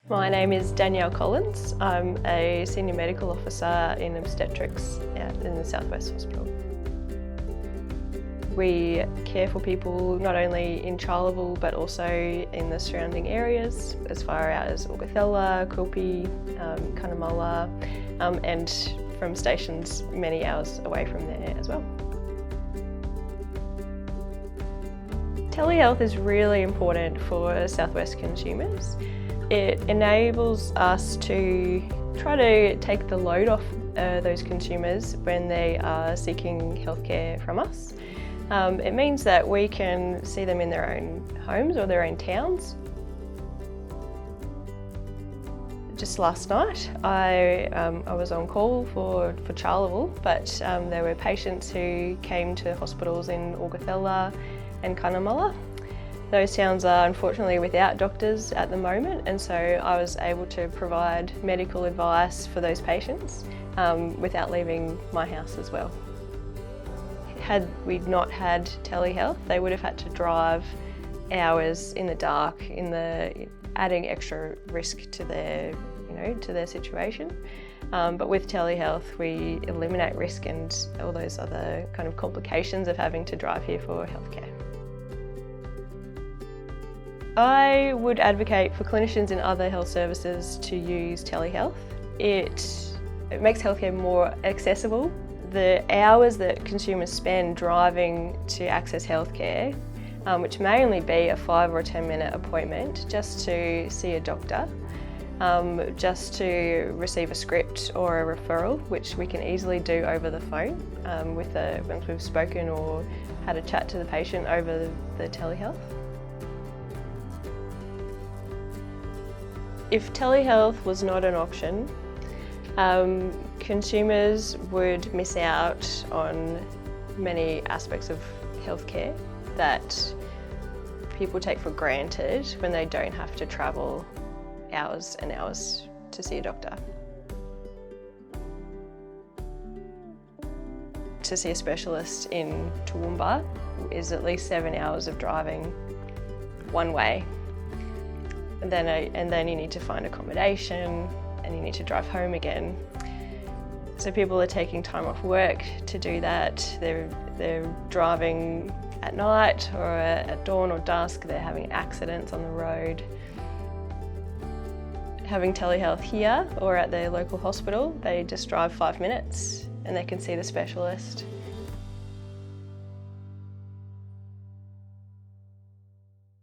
My name is Danielle Collins. I'm a Senior Medical Officer in Obstetrics in the South West Hospital. We care for people not only in Charleville but also in the surrounding areas as far out as Augathella, Quilpie, Cunnamulla, and from stations many hours away from there as well. Telehealth is really important for South West consumers. It enables us to try to take the load off those consumers when they are seeking healthcare from us. It means that we can see them in their own homes or their own towns. Just last night I was on call for Charleville, but there were patients who came to hospitals in Augathella and Cunnamulla. Those towns are unfortunately without doctors at the moment, and so I was able to provide medical advice for those patients without leaving my house as well. Had we not had telehealth, they would have had to drive hours in the dark, adding extra risk to their situation. But with telehealth, we eliminate risk and all those other kind of complications of having to drive here for healthcare. I would advocate for clinicians in other health services to use telehealth. It makes healthcare more accessible. The hours that consumers spend driving to access healthcare, which may only be a 5 or 10 minute appointment just to see a doctor, just to receive a script or a referral, which we can easily do over the phone once we've spoken or had a chat to the patient over the telehealth. If telehealth was not an option, consumers would miss out on many aspects of healthcare that people take for granted when they don't have to travel hours and hours to see a doctor. To see a specialist in Toowoomba is at least 7 hours of driving one way. And then you need to find accommodation and you need to drive home again. So people are taking time off work to do that. They're driving at night or at dawn or dusk. They're having accidents on the road. Having telehealth here or at their local hospital, they just drive 5 minutes and they can see the specialist.